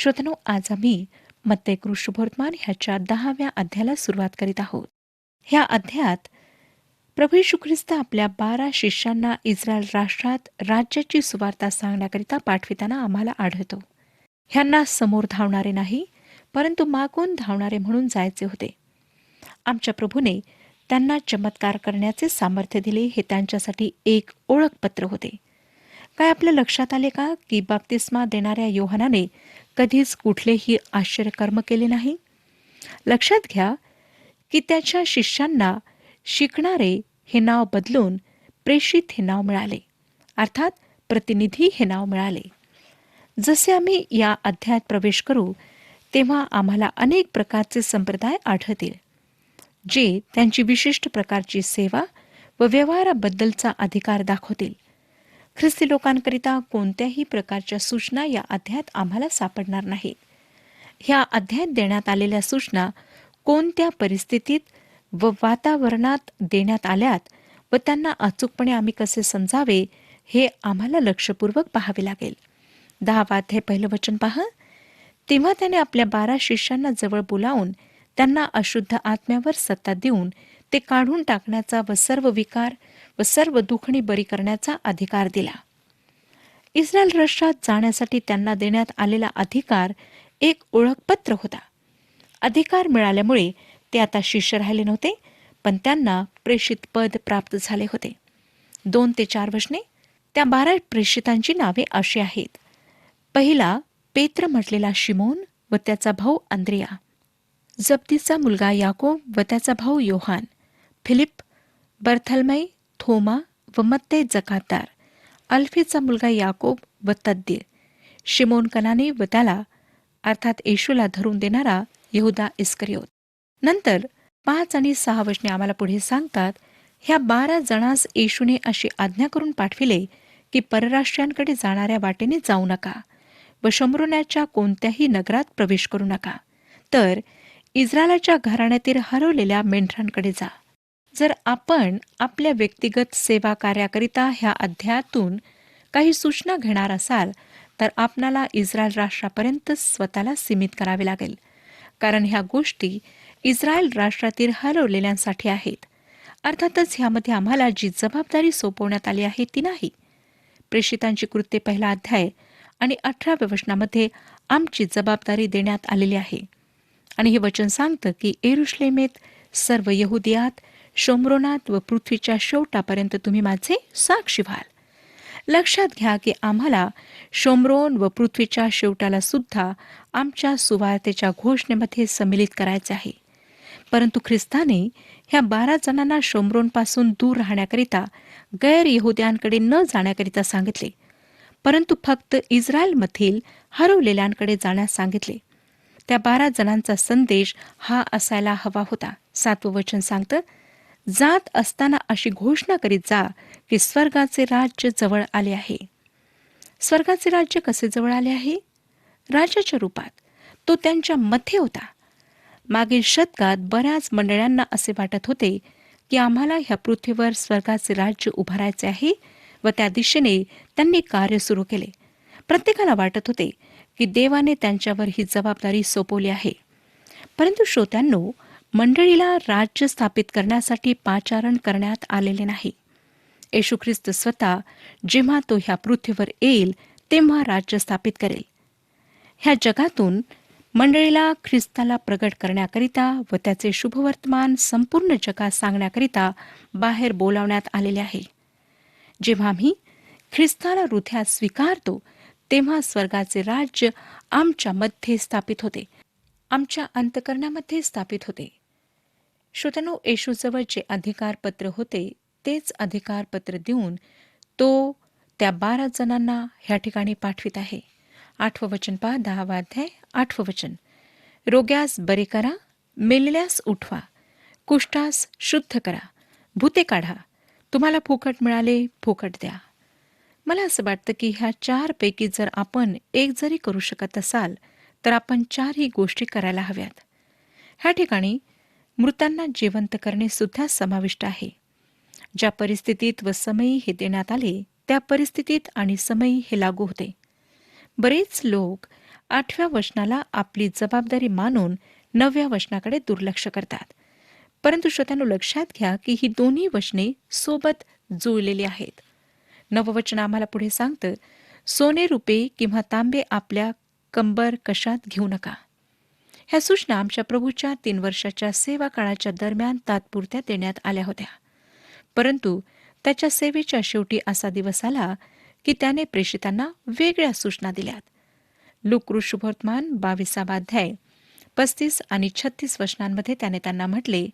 श्रोतनो, आज आम्ही मत्ते शुभवर्तमान ह्याच्या 10व्या अध्यायाला सुरुवात करीत आहोत. ह्या अध्यायात प्रभू येशू ख्रिस्त आपल्या 12 शिष्यांना इस्रायल राष्ट्रात राज्याची सुवार्ता सांगण्याकरिता पाठविताना आम्हाला आढळतो. ह्यांना समोर धावणारे नाही, परंतु मागून धावणारे म्हणून जायचे होते. आमच्या प्रभूने त्यांना चमत्कार करण्याचे सामर्थ्य दिले. हे त्यांच्यासाठी एक ओळखपत्र होते. काय आपल्या लक्षात आले का की बाप्तिस्मा देणाऱ्या योहानाने कधीच कुठलेही आश्चर्यकर्म केले नाही? लक्षात घ्या की त्याच्या शिष्यांना शिकणारे हे नाव बदलून प्रेषित हे नाव मिळाले, अर्थात प्रतिनिधी हे नाव मिळाले. जसे आम्ही या अध्यायात प्रवेश करू तेव्हा आम्हाला अनेक प्रकारचे संप्रदाय आढळतील, जे त्यांची विशिष्ट प्रकारची सेवा व व्यवहाराबद्दलचा अधिकार दाखवतील. ख्रिस्ती लोकांकरिता कोणत्याही प्रकारच्या सूचना या अध्यायात आम्हाला सापडणार नाहीत. ह्या अध्यायात देण्यात आलेल्या सूचना कोणत्या परिस्थितीत व वातावरणात देण्यात आल्यात व त्यांना अचूकपणे आम्ही कसे समजावे हे आम्हाला लक्षपूर्वक पाहावे लागेल. 10वा अध्याय पहिलं वचन पहा. तेव्हा त्याने आपल्या 12 शिष्यांना जवळ बोलावून त्यांना अशुद्ध आत्म्यावर सत्ता देऊन ते काढून टाकण्याचा व सर्व विकार व सर्व दुखणी बरी करण्याचा अधिकार दिला. इस्रायल राष्ट्रात जाण्यासाठी त्यांना देण्यात आलेला अधिकार एक ओळखपत्र होता. अधिकार मिळाल्यामुळे ते आता शिष्य राहिले नव्हते, पण त्यांना प्रेषित पद प्राप्त झाले होते. 2 ते 4 वचने. त्या 12 प्रेषितांची नावे अशी आहेत. पहिला पेत्र म्हटलेला शिमोन व त्याचा भाऊ अंद्रिया, जब्दीचा मुलगा याकोब व त्याचा भाऊ योहान, फिलिप, बर्थलमै, थोमा व मत्ते जकातदार, अल्फीचा मुलगा याकोब व तद्दे, शिमोन कनानी व त्याला अर्थात येशूला धरून देणारा यहुदा इस्करियोत. नंतर 5 आणि 6 वचने आम्हाला पुढे सांगतात, ह्या 12 जणांस येशूने अशी आज्ञा करून पाठविले की परराष्ट्रीयांकडे जाणाऱ्या वाटेने जाऊ नका व शमरोनाच्या कोणत्याही नगरात प्रवेश करू नका, तर इस्रायलाच्या घराण्यातील हरवलेल्या मेंढरांकडे जा. जर आपण आपल्या व्यक्तिगत सेवा कार्याकरिता ह्या अध्यायातून काही सूचना घेणार असाल तर आपणाला इस्रायल राष्ट्रापर्यंत स्वतःला सीमित करावे लागेल, कारण ह्या गोष्टी इस्रायल राष्ट्रातील हरवलेल्यांसाठी आहेत. अर्थातच ह्यामध्ये आम्हाला जी जबाबदारी सोपवण्यात आली आहे ती नाही. प्रेषितांची कृत्ये पहिला अध्याय आणि 18व्या वचनामध्ये आमची जबाबदारी देण्यात आलेली आहे. आणि हे वचन सांगतं की येरुशलेमेत, सर्व यहुदियात, शोमरोनात व पृथ्वीच्या शेवटापर्यंत तुम्ही माझे साक्षी व्हाल. लक्षात घ्या की आम्हाला शोमरोन व पृथ्वीच्या शेवटाला सुद्धा आमच्या सुवार्तेच्या घोषणेमध्ये सम्मिलित करायचे आहे. परंतु ख्रिस्ताने ह्या 12 जणांना शोमरोनपासून दूर राहण्याकरिता गैर यहुद्यांकडे न जाण्याकरिता सांगितले, परंतु फक्त इस्रायलमधील हरवलेल्यांकडे जाण्यास सांगितले. त्या 12 जणांचा संदेश हा असायला हवा होता. 7वं वचन सांगतं, जात असताना अशी घोषणा करीत जा की स्वर्गाचे राज्य जवळ आले आहे. स्वर्गाचे राज्य कसे जवळ आले आहे? राजाच्या रूपात. तो त्यांच्या मध्ये होता. मागील शतकात बऱ्याच मंडळांना असे वाटत होते की आम्हाला ह्या पृथ्वीवर स्वर्गाचे राज्य उभारायचे आहे व त्या दिशेने त्यांनी कार्य सुरू केले. प्रत्येकाला वाटत होते की देवाने त्यांच्यावर ही जबाबदारी सोपवली आहे. परंतु श्रोत्यांनो, मंडळीला राज्य स्थापित करण्यासाठी पाचारण करण्यात आलेले नाही. येशू ख्रिस्त स्वतः जेव्हा तो ह्या पृथ्वीवर येईल तेव्हा राज्य स्थापित करेल. ह्या जगातून मंडळीला ख्रिस्ताला प्रगट करण्याकरिता व त्याचे शुभवर्तमान संपूर्ण जगात सांगण्याकरिता बाहेर बोलावण्यात आलेले आहे. जेव्हा आम्ही ख्रिस्ताला हृदयात स्वीकारतो तेव्हा स्वर्गाचे राज्य आमच्या मध्ये स्थापित होते, आमच्या अंतःकरणामध्ये स्थापित होते. श्रोत्यांनो, येशूजवळ जे अधिकारपत्र होते तेच अधिकारपत्र देऊन तो त्या 12 जणांना ह्या ठिकाणी पाठवित आहे. 8वं वचन पहा. 10वा अध्याय 8वं वचन. रोग्यास बरे करा, मेलेल्यास उठवा, कुष्ठास शुद्ध करा, भूते काढा, तुम्हाला फुकट मिळाले फुकट द्या. मला असं वाटतं की ह्या 4 पैकी जर आपण एक जरी करू शकत असाल तर आपण 4 ही गोष्टी करायला हव्यात. ह्या ठिकाणी मृतांना जिवंत करणे सुद्धा समाविष्ट आहे. ज्या परिस्थितीत व समयी हे देण्यात आले त्या परिस्थितीत आणि समयी हे लागू होते. बरेच लोक 8व्या वचनाला आपली जबाबदारी मानून 9व्या वचनाकडे दुर्लक्ष करतात. परंतु श्रोत्यांनो, लक्षात घ्या की ही दोन्ही वचने सोबत जुळलेली आहेत. नववचन आम्हाला पुढे सांगतं, सोने, रुपे किंवा तांबे आपल्या कंबर कशात घेऊ नका. ह्या सूचना आमच्या प्रभूच्या 3 वर्षाच्या सेवा काळाच्या दरम्यान तात्पुरत्या देण्यात आल्या होत्या. परंतु त्याच्या सेवेच्या शेवटी असा दिवस आला की त्याने प्रेषितांना वेगळ्या सूचना दिल्यात. लूक शुभवर्तमान 22 अध्याय 35 आणि 36 वचनांमध्ये त्याने त्यांना म्हटले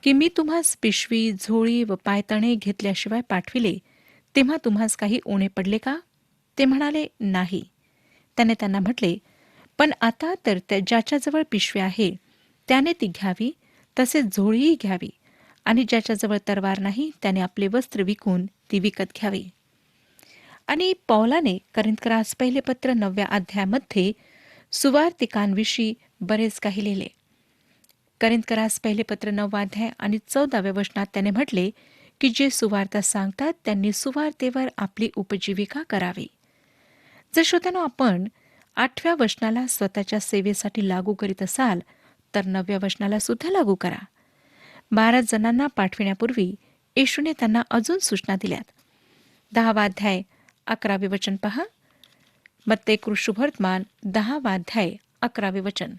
की मी तुम्हास पिशवी, झोळी व पायतणे घेतल्याशिवाय पाठविले, तेव्हा तुम्हास काही ओणे पडले का? ते म्हणाले, नाही. त्याने त्यांना म्हटले, पण आता तर ज्याच्याजवळ पिशवी आहे त्याने ती घ्यावी, तसेच झोळीही घ्यावी, आणि ज्याच्याजवळ तरवार नाही त्याने आपले वस्त्र विकून ती विकत घ्यावी. आणि पौलाने करिंथकरास पहिले पत्र 9व्या अध्यायामध्ये सुवार्तिकांविषयी बरेच काही लिहिले. करिंथकरास पहिले पत्र 9वा अध्याय आणि 14व्या वचनात त्याने म्हटले की जे सुवार्ता सांगतात त्यांनी सुवार्तेवर आपली उपजीविका करावी. जर श्रोत्यानो, आपण 8व्या वचनाला स्वतःच्या सेवेसाठी लागू करीत असाल तर 9व्या वचनाला सुद्धा लागू करा. 12 जणांना पाठविण्यापूर्वी येशूने त्यांना अजून सूचना दिल्यात. 10वा अध्याय 11वे वचन पहा. मत्ते शुभवर्तमान 10वा अध्याय 11वे वचन.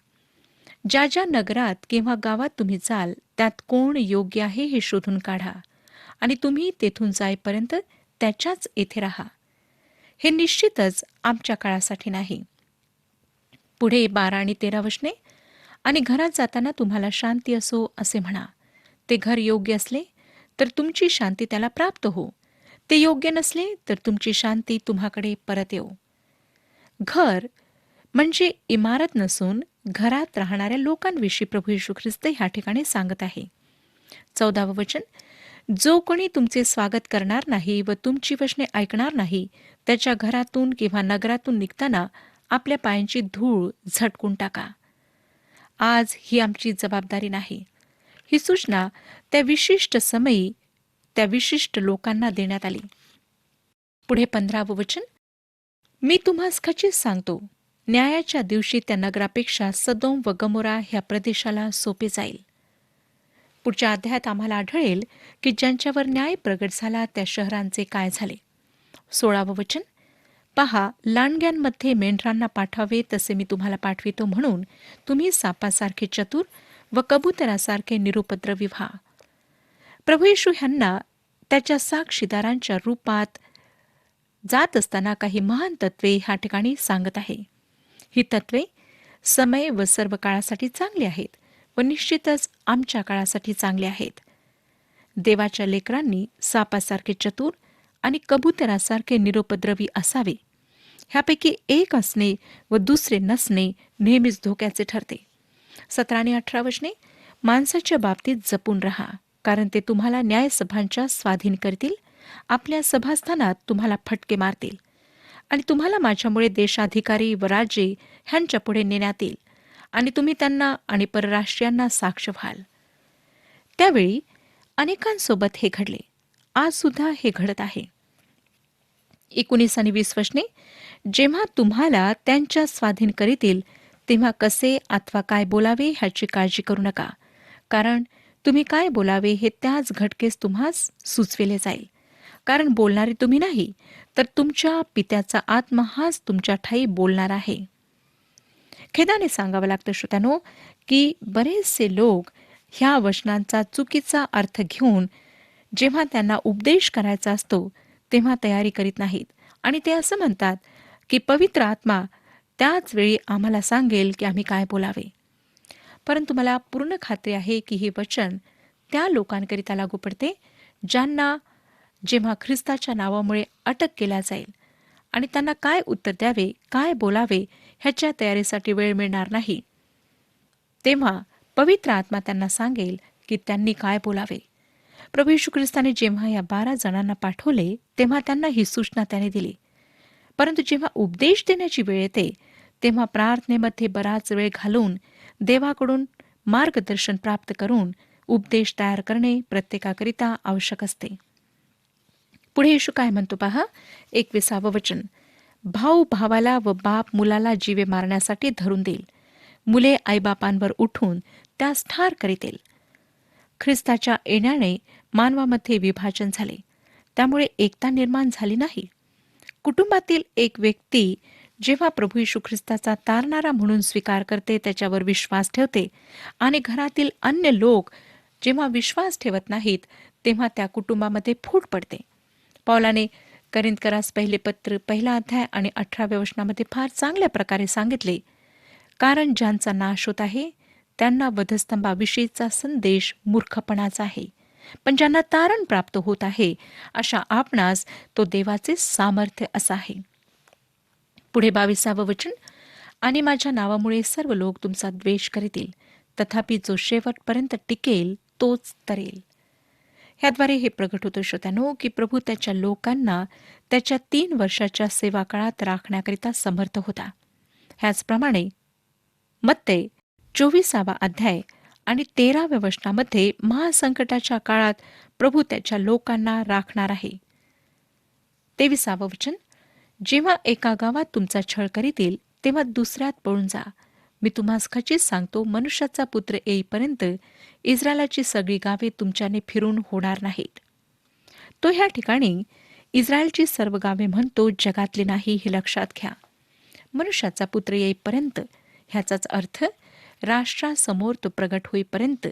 ज्या ज्या नगरात किंवा गावात तुम्ही जाल त्यात कोण योग्य आहे हे शोधून काढा, आणि तुम्ही तेथून जाईपर्यंत त्याच्याच येथे राहा. हे निश्चितच आमच्या काळासाठी नाही. पुढे 12 आणि 13 वचने. आणि घरात जाताना तुम्हाला शांती असो असे म्हणा. ते घर योग्य असले तर तुमची शांती त्याला प्राप्त हो, ते योग्य नसले तर तुमची शांती तुम्हाकडे परत येऊ. घर म्हणजे इमारत नसून घरात राहणाऱ्या लोकांविषयी प्रभू येशू ख्रिस्त ह्या ठिकाणी सांगत आहे. 14वं वचन. जो कोणी तुमचे स्वागत करणार नाही व तुमची वचने ऐकणार नाही, त्याच्या घरातून किंवा नगरातून निघताना आपल्या पायांची धूळ झटकून टाका. आज ही आमची जबाबदारी नाही. ही सूचना त्या विशिष्ट समयी त्या विशिष्ट लोकांना देण्यात आली. पुढे 15वं वचन. मी तुम्हास खचित सांगतो, न्यायाच्या दिवशी त्या नगरापेक्षा सदोम व गमोरा ह्या प्रदेशाला सोपे जाईल. पुढच्या अध्यायात आम्हाला आढळेल की ज्यांच्यावर न्याय प्रगट झाला त्या शहरांचे काय झाले. 16वं वचन. पहा, लांडग्यांमध्ये मेंढरांना पाठवावे तसे मी तुम्हाला पाठवितो, म्हणून तुम्ही सापासारखे चतुर व कबुतरासारखे निरुपद्रवी व्हा. प्रभू येशू ह्यांना त्याच्या साक्षीदारांच्या रूपात जात असताना काही महान तत्वे ह्या ठिकाणी सांगत आहे. ही तत्वे समय व सर्व काळासाठी चांगली आहेत व निश्चितच आमच्या काळासाठी चांगली आहेत. देवाच्या लेकरांनी सापासारखे चतुर आणि कबुतरासारखे निरुपद्रवी असावे. ह्यापैकी एक असणे व दुसरे नसणे नेहमीच धोक्याचे ठरते. 17 आणि 18 वचने. माणसाच्या बाबतीत जपून राहा, कारण ते तुम्हाला न्यायसभांच्या स्वाधीन करतील, आपल्या सभास्थानात तुम्हाला फटके मारतील, आणि तुम्हाला माझ्यामुळे देशाधिकारी व राजे ह्यांच्या पुढे नेण्यात येईल, आणि तुम्ही त्यांना आणि परराष्ट्रीयांना साक्ष व्हाल. त्यावेळी अनेकांसोबत हे घडले. आज सुद्धा हे घडत आहे. 19 आणि 20 वचने. जेव्हा तुम्हाला त्यांच्या स्वाधीन करीतील तेव्हा कसे अथवा काय बोलावे ह्याची काळजी करू नका, कारण तुम्ही काय बोलावे हे त्याच घटकेस तुम्हास सुचविले जाईल. कारण बोलणारे तुम्ही नाही, तर तुमच्या पित्याचा आत्मा हाच तुमच्या ठायी बोलणार आहे. खेदाने सांगावं लागतं श्रोत्यानो, की बरेचसे लोक ह्या वचनांचा चुकीचा अर्थ घेऊन जेव्हा त्यांना उपदेश करायचा असतो तेव्हा तयारी करीत नाहीत, आणि ते असं म्हणतात की पवित्र आत्मा त्याच वेळी आम्हाला सांगेल की आम्ही काय बोलावे. परंतु मला पूर्ण खात्री आहे की हे वचन त्या लोकांकरिता लागू पडते ज्यांना जेव्हा ख्रिस्ताच्या नावामुळे अटक केल्या जाईल आणि त्यांना काय उत्तर द्यावे, काय बोलावे ह्याच्या तयारीसाठी वेळ मिळणार नाही, तेव्हा पवित्र आत्मा त्यांना सांगेल की त्यांनी काय बोलावे. प्रभू येशू ख्रिस्ताने जेव्हा या 12 जणांना पाठवले तेव्हा त्यांना ही सूचना त्याने दिली. परंतु जेव्हा उपदेश देण्याची वेळ येते तेव्हा प्रार्थनेमध्ये बराच वेळ घालून देवाकडून मार्गदर्शन प्राप्त करून उपदेश तयार करणे प्रत्येकाकरिता आवश्यक असते. पुढे येशू काय म्हणतो पहा. 21 वचन. भाऊ भावाला व बाप मुलाला जीवे मारण्यासाठी धरून देईल. मुले आईबापांवर उठून त्यास ठार करीतील. ख्रिस्ताच्या येण्याने मानवामध्ये विभाजन झाले, त्यामुळे एकता निर्माण झाली नाही. कुटुंबातील एक व्यक्ती जेव्हा प्रभू येशू ख्रिस्ताचा तारणारा म्हणून स्वीकार करते, त्याच्यावर विश्वास ठेवते, आणि घरातील अन्य लोक जेव्हा विश्वास ठेवत नाहीत, तेव्हा त्या कुटुंबामध्ये फूट पडते. पौलाने करिंथकरास पहिले पत्र 1 अध्याय आणि 18व्या वचनामध्ये फार चांगल्या प्रकारे सांगितले, कारण ज्यांचा नाश होत आहे त्यांना वधस्तंभाविषयीचा संदेश मूर्खपणाचा आहे, पण ज्यांना तारण प्राप्त होत आहे अशा आपणास तो देवाचे सामर्थ्य असा आहे. पुढे 22वं वचन, आणि माझ्या नावामुळे सर्व लोक तुमचा द्वेष करीतील, तथापि जो शेवटपर्यंत टिकेल तोच तरेल. ह्याद्वारे हे प्रगट होतं श्रोत्यानो, की प्रभू त्याच्या लोकांना त्याच्या 3 वर्षाच्या सेवा काळात राखण्याकरिता समर्थ होता. ह्याचप्रमाणे मत्ते 24 अध्याय आणि 13व्या वचनामध्ये महासंकटाच्या काळात प्रभू त्याच्या लोकांना राखणार आहे. 23वं वचन, जेव्हा एका गावात तुमचा छळ करीतील तेव्हा दुसऱ्यात पळून जा. मी तुम्हास खचित सांगतो, मनुष्याचा पुत्र येईपर्यंत इस्रायलाची सगळी गावे तुमच्याने फिरून होणार नाहीत. तो ह्या ठिकाणी इस्रायलची सर्व गावे म्हणतो, जगातली नाही, हे लक्षात घ्या. मनुष्याचा पुत्र येईपर्यंत ह्याचाच अर्थ राष्ट्रासमोर तो प्रगट होईपर्यंत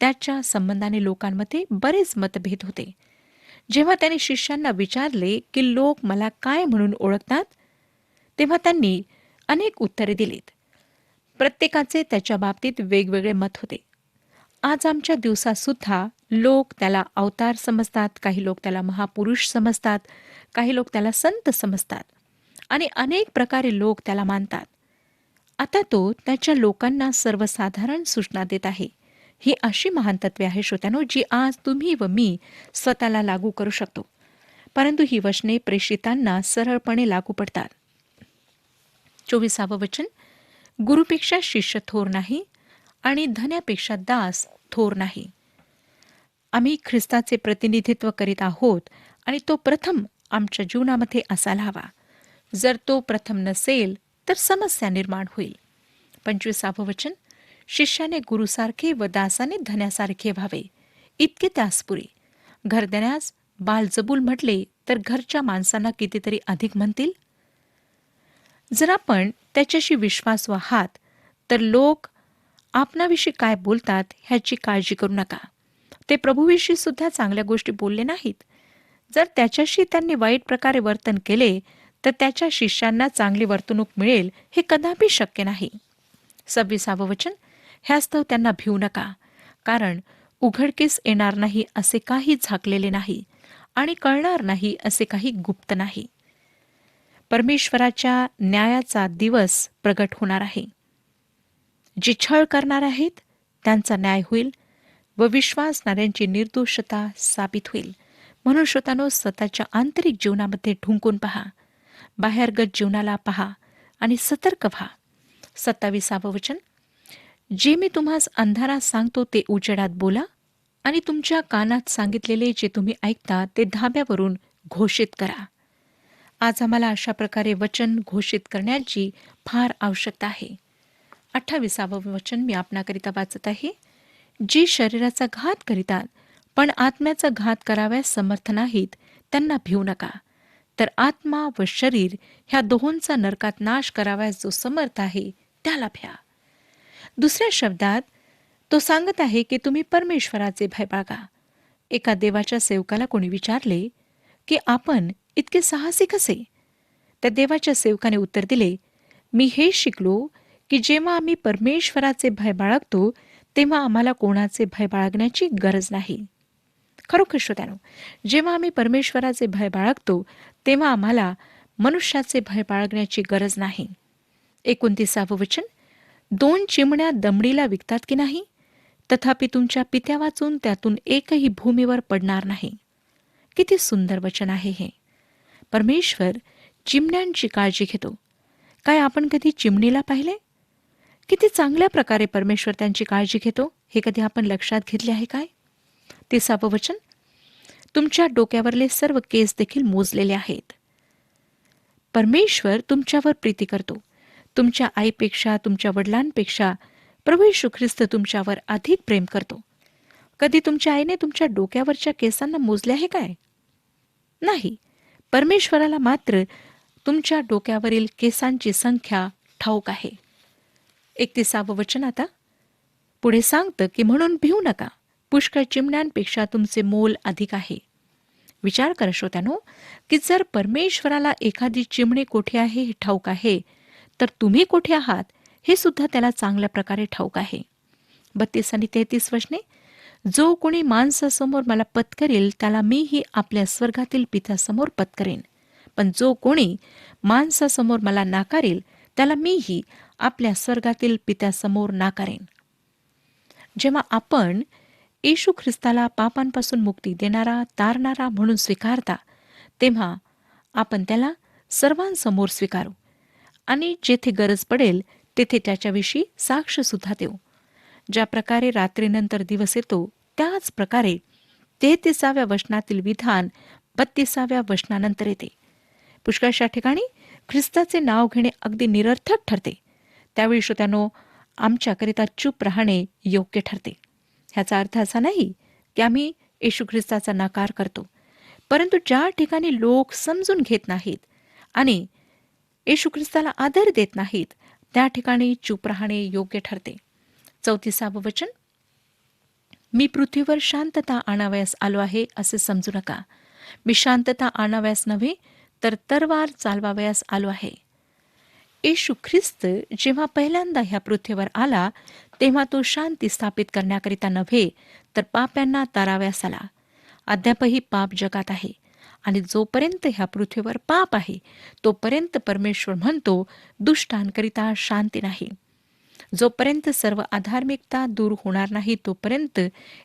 त्याच्या संबंधाने लोकांमध्ये बरेच मतभेद होते. जेव्हा त्याने शिष्यांना विचारले की लोक मला काय म्हणून ओळखतात, तेव्हा त्यांनी अनेक उत्तरे दिलीत. प्रत्येकाचे त्याच्या बाबतीत वेगवेगळे मत होते. आज आमच्या दिवसात सुद्धा लोक त्याला अवतार समजतात, काही लोक त्याला महापुरुष समजतात, काही लोक त्याला संत समजतात आणि अनेक प्रकारे लोक त्याला मानतात. आता तो त्याच्या लोकांना सर्वसाधारण सूचना देत आहे. ही अशी महान तत्वे आहे श्रोत्यानो, जी आज तुम्ही व मी स्वतःला लागू करू शकतो, परंतु ही वचने प्रेषितांना सरळपणे लागू पडतात. 24वं वचन, गुरुपेक्षा शिष्य थोर नाही आणि धन्यापेक्षा दास थोर नाही. आम्ही ख्रिस्ताचे प्रतिनिधित्व करीत आहोत आणि तो प्रथम आमच्या जीवनामध्ये असायला हवा. जर तो प्रथम नसेल तर समस्या निर्माण होईल. 25वं वचन, शिष्याने गुरुसारखे व दासाने धन्यासारखे व्हावे, इतके त्यास पुरे. घर देण्यास बालजबूल म्हटले तर घरच्या माणसांना कितीतरी अधिक म्हणतील. जर आपण त्याच्याशी विश्वासू आहात तर लोक आपणाविषयी काय बोलतात ह्याची काळजी करू नका. ते प्रभूविषयी सुद्धा चांगल्या गोष्टी बोलले नाहीत. जर त्याच्याशी त्यांनी वाईट प्रकारे वर्तन केले तर त्याच्या शिष्यांना चांगली वर्तणूक मिळेल हे कदापि शक्य नाही. 26वं वचन, ह्यास्तव त्यांना भिवू नका, कारण उघडकीस येणार नाही असे काही झाकलेले नाही आणि कळणार नाही असे काही गुप्त नाही. परमेश्वराच्या न्यायाचा दिवस प्रगट होणार आहे. जे छळ करणार आहेत त्यांचा न्याय होईल व विश्वासणाऱ्यांची निर्दोषता साबित होईल. म्हणून श्रोतांनो, स्वतःच्या आंतरिक जीवनामध्ये ढुंकून पहा, बाहेरगत जीवनाला पहा आणि सतर्क व्हा. 27वं वचन, जे मी तुम्हास अंधारात सांगतो ते उजेडात बोला आणि तुमच्या कानात सांगितलेले जे तुम्ही ऐकता ते धाब्यावरून घोषित करा. आज आम्हाला अशा प्रकारे वचन घोषित करण्याची फार आवश्यकता आहे. 28वं वचन मी आपणाकरिता वाचत आहे. जे शरीराचा घात करीतात पण आत्म्याचा घात कराव्यास समर्थ नाहीत त्यांना भिवू नका, तर आत्मा व शरीर ह्या दोहोंचा नरकात नाश कराव्यास जो समर्थ आहे त्याला भ्या. दुसऱ्या शब्दात तो सांगत आहे की तुम्ही परमेश्वराचे भय बाळगा. एका देवाच्या सेवकाला कोणी विचारले की आपण इतके साहसी कसे? त्या देवाच्या सेवकाने उत्तर दिले, मी हे शिकलो की जेव्हा आम्ही परमेश्वराचे भय बाळगतो तेव्हा आम्हाला कोणाचे भय बाळगण्याची गरज नाही. खरोखर श्रोत्यानो, जेव्हा आम्ही परमेश्वराचे भय बाळगतो तेव्हा आम्हाला मनुष्याचे भय बाळगण्याची गरज नाही. 29वं वचन, 2 चिमण्या दमडीला विकतात की नाही, तथापि तुमच्या पित्या वाचून त्यातून एकही भूमीवर पडणार नाही. किती सुंदर वचन आहे हे. परमेश्वर चिमण्यांची काळजी घेतो. काय आपण कधी चिमणीला पाहिले? किती चांगल्या प्रकारे परमेश्वर त्यांची काळजी घेतो हे कधी आपण लक्षात घेतले आहे काय? 30वं वचन, तुमच्या डोक्यावरले सर्व केस देखील मोजलेले आहेत. परमेश्वर तुमच्यावर प्रीती करतो. तुमच्या आईपेक्षा, तुमच्या वडिलांपेक्षा प्रभू येशू ख्रिस्त तुमच्यावर अधिक प्रेम करतो. कधी तुमच्या आईने तुमच्या डोक्यावरच्या केसांना मोजले आहे काय? नाही. परमेश्वराला मात्र तुमच्या डोक्यावरील केसांची संख्या ठाऊक आहे. 31 वचन आता पुढे सांगतं की म्हणून भिवू नका, पुष्कळ चिमण्यांपेक्षा तुमचे मोल अधिक आहे. विचार करा श्रोत्यानो, की जर परमेश्वराला एखादी चिमणी कोठे आहे हे ठाऊक आहे, तर तुम्ही कोठे आहात हे सुद्धा त्याला चांगल्या प्रकारे ठाऊक आहे. 32 आणि 33 वचने, जो कोणी माणसासमोर मला पत्करेल त्याला मीही आपल्या स्वर्गातील पित्यासमोर पत्करेन, पण जो कोणी माणसासमोर मला नाकारेल त्याला मीही आपल्या स्वर्गातील पित्यासमोर नाकारेन. जेव्हा आपण येशू ख्रिस्ताला पापांपासून मुक्ती देणारा, तारणारा म्हणून स्वीकारता, तेव्हा आपण त्याला सर्वांसमोर स्वीकारू आणि जेथे गरज पडेल तेथे त्याच्याविषयी साक्ष सुद्धा देऊ. ज्या प्रकारे रात्रीनंतर दिवस येतो, त्याच प्रकारे 33व्या वचनातील विधान 32व्या वचनानंतर येते. पुष्कळशा ठिकाणी ख्रिस्ताचे नाव घेणे अगदी निरर्थक ठरते. त्यावेळी श्रोत्यानो, आमच्याकरिता चूप राहणे योग्य ठरते. ह्याचा अर्थ असा नाही की आम्ही येशू ख्रिस्ताचा नकार करतो, परंतु ज्या ठिकाणी लोक समजून घेत नाहीत आणि येशू ख्रिस्ताला आदर देत नाहीत, त्या ठिकाणी चूप राहणे योग्य ठरते. 34 वचन, मी पृथ्वीवर शांतता आणावयास आलो आहे असे समजू नका. मी शांतता आणावयास नव्हे तर तरवार चालवावयास आलो आहे. येशू ख्रिस्त जेव्हा पहिल्यांदा ह्या पृथ्वीवर आला, तेव्हा तो शांती स्थापित करण्याकरिता नव्हे तर पाप्यांना ताराव्यास आला. अद्यापही पाप जगात आहे आणि जोपर्यंत ह्या पृथ्वीवर पाप आहे, तोपर्यंत परमेश्वर म्हणतो दुष्टांकरिता शांती नाही. जोपर्यंत सर्व अधार्मिकता दूर होणार नाही, तोपर्यंत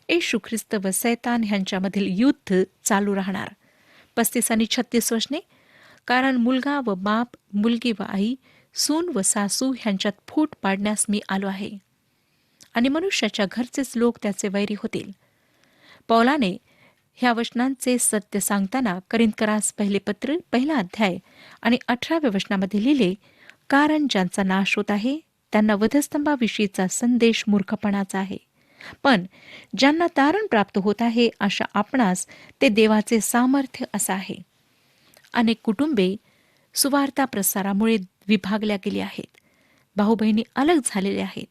येशू ख्रिस्त व सैतान ह्यांच्यामधील युद्ध चालू राहणार. 35 आणि 36 वचने, कारण मुलगा व बाप, मुलगी व आई, सून व सासू ह्यांच्यात फूट पाडण्यास मी आलो आहे आणि मनुष्याच्या घरचेच लोक त्याचे वैरी होतील. पौलाने ह्या वचनांचे सत्य सांगताना करिंथकरास पहिले पत्र 1 अध्याय आणि 18व्या वचनामध्ये लिहिले, कारण ज्यांचा नाश होत आहे त्यांना वधस्तंभाविषयीचा संदेश मूर्खपणाचा आहे, पण ज्यांना तारण प्राप्त होत आहे अशा आपणास ते देवाचे सामर्थ्य असं आहे. अनेक कुटुंबे सुवार्ता प्रसारामुळे विभागल्या गेली आहेत. भाऊ बहिणी अलग झालेले आहेत.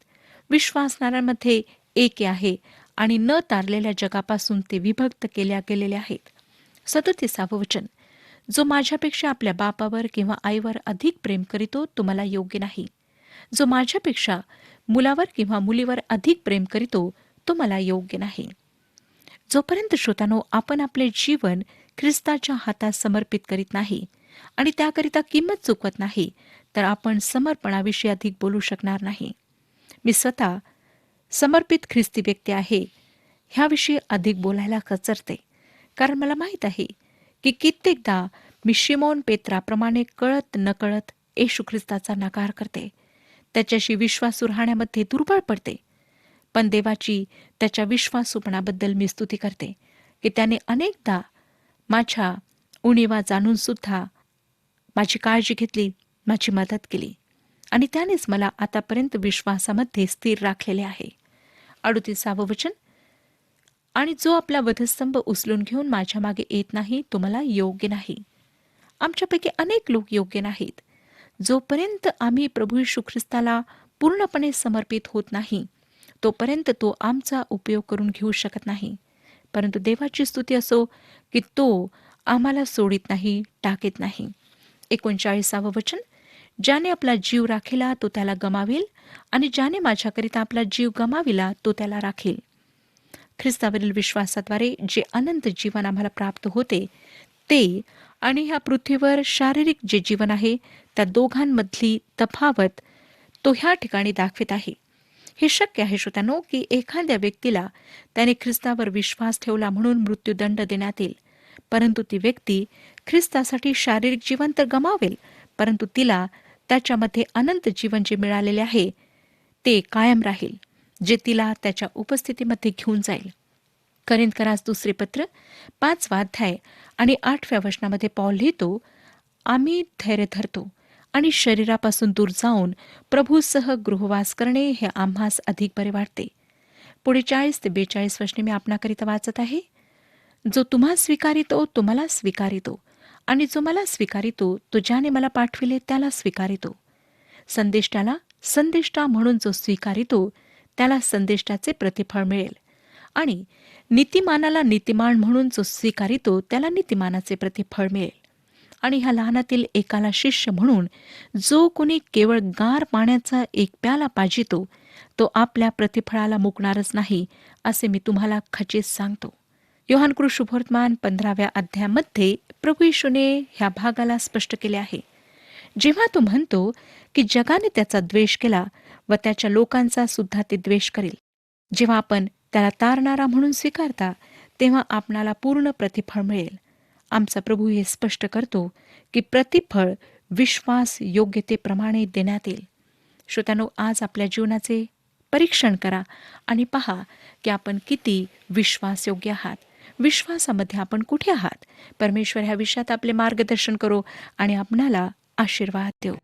विश्वासणाऱ्यांमध्ये एके आहे आणि न तारलेल्या जगापासून ते विभक्त केल्या गेलेले आहेत. 37 वचन, जो माझ्यापेक्षा आपल्या बापावर किंवा आईवर अधिक प्रेम करीतो तो मला योग्य नाही. जो माझ्यापेक्षा मुलावर किंवा मुलीवर अधिक प्रेम करीतो तो मला योग्य नाही. जोपर्यंत श्रोतानो आपण आपले जीवन ख्रिस्ताच्या हातात समर्पित करीत नाही आणि त्याकरिता किंमत चुकवत नाही, तर आपण समर्पणाविषयी अधिक बोलू शकणार नाही. मी स्वतः समर्पित ख्रिस्ती व्यक्ती आहे ह्याविषयी अधिक बोलायला कचरते, कारण मला माहीत आहे की कित्येकदा मी शिमोन पेत्राप्रमाणे कळत नकळत येशू ख्रिस्ताचा नकार करते, त्याच्याशी विश्वासू राहण्यामध्ये दुर्बळ पडते. पण देवाची त्याच्या विश्वासूपणाबद्दल मी स्तुती करते की त्याने अनेकदा माझ्या उणीवा जाणून सुद्धा माझी काळजी घेतली, माझी मदत केली आणि त्यानेच मला आतापर्यंत विश्वासामध्ये स्थिर राखलेले आहे. 38 वचन, आणि जो आपला वधस्तंभ उचलून घेऊन माझ्या मागे येत नाही तो मला योग्य नाही. आमच्यापैकी अनेक लोक योग्य नाहीत. जोपर्यंत आम्ही प्रभू येशू ख्रिस्ताला पूर्णपणे समर्पित होत नाही, तोपर्यंत तो आमचा उपयोग करून घेऊ शकत नाही. परंतु देवाची स्तुती असो की तो आम्हाला सोडित नाही, टाकीत नाही. 39 वचन, ज्याने आपला जीव राखिला तो त्याला गमावेल आणि ज्याने माझ्याकरिता आपला जीव गमाविला तो त्याला राखील. ख्रिस्तावरील विश्वासाद्वारे जे अनंत जीवन आम्हाला प्राप्त होते ते आणि ह्या पृथ्वीवर शारीरिक जे जीवन आहे त्या दोघांमधली तफावत तो ह्या ठिकाणी दाखवित आहे. हे शक्य आहे श्रोत्यानो की एखाद्या व्यक्तीला त्याने ख्रिस्तावर विश्वास ठेवला म्हणून मृत्यूदंड देण्यात येईल, परंतु ती व्यक्ती ख्रिस्तासाठी शारीरिक जीवन तर गमावेल, परंतु तिला त्याच्यामध्ये अनंत जीवन जे मिळालेले आहे ते कायम राहील, जे तिला त्याच्या उपस्थितीमध्ये घेऊन जाईल. करिंथकरास दुसरे पत्र 5 अध्याय आणि 8व्या वचनामध्ये पौल लिहितो, आम्ही धैर्य धरतो आणि शरीरापासून दूर जाऊन प्रभूसह गृहवास करणे हे आम्हास अधिक बरे वाटते. पुढे 40 ते 42 वचने मी आपणाकरिता वाचत आहे. जो तुम्हा स्वीकारितो तो मला स्वीकारितो, आणि जो मला स्वीकारितो तो ज्याने मला पाठविले त्याला स्वीकारितो. संदेष्टाला संदेष्टा म्हणून जो स्वीकारितो त्याला संदेष्टाचे प्रतिफळ मिळेल, आणि नीतिमानाला नीतिमान म्हणून जो स्वीकारितो त्याला नीतिमानाचे प्रतिफळ मिळेल. आणि ह्या लहानातील एकाला शिष्य म्हणून जो कोणी केवळ गार पाण्याचा एक प्याला पाजितो तो आपल्या प्रतिफळाला मुकणारच नाही, असे मी तुम्हाला खचित सांगतो. योहान शुभवर्तमान 15व्या अध्यायामध्ये प्रभू येशूने ह्या भागाला स्पष्ट केले आहे. जेव्हा तो म्हणतो की जगाने त्याचा द्वेष केला व त्याच्या लोकांचा सुद्धा ते द्वेष करेल, जेव्हा आपण त्याला तारणारा म्हणून स्वीकारता तेव्हा आपणाला पूर्ण प्रतिफळ मिळेल. आमचा प्रभू हे स्पष्ट करतो की प्रतिफळ विश्वास योग्यतेप्रमाणे देण्यात येईल. श्रोत्यानो, आज आपल्या जीवनाचे परीक्षण करा आणि पहा की आपण किती विश्वासयोग्य आहात. विश्वासामध्ये आपण कुठे आहात? परमेश्वर ह्या विषयात आपले मार्गदर्शन करो आणि आपणाला आशीर्वाद देऊ.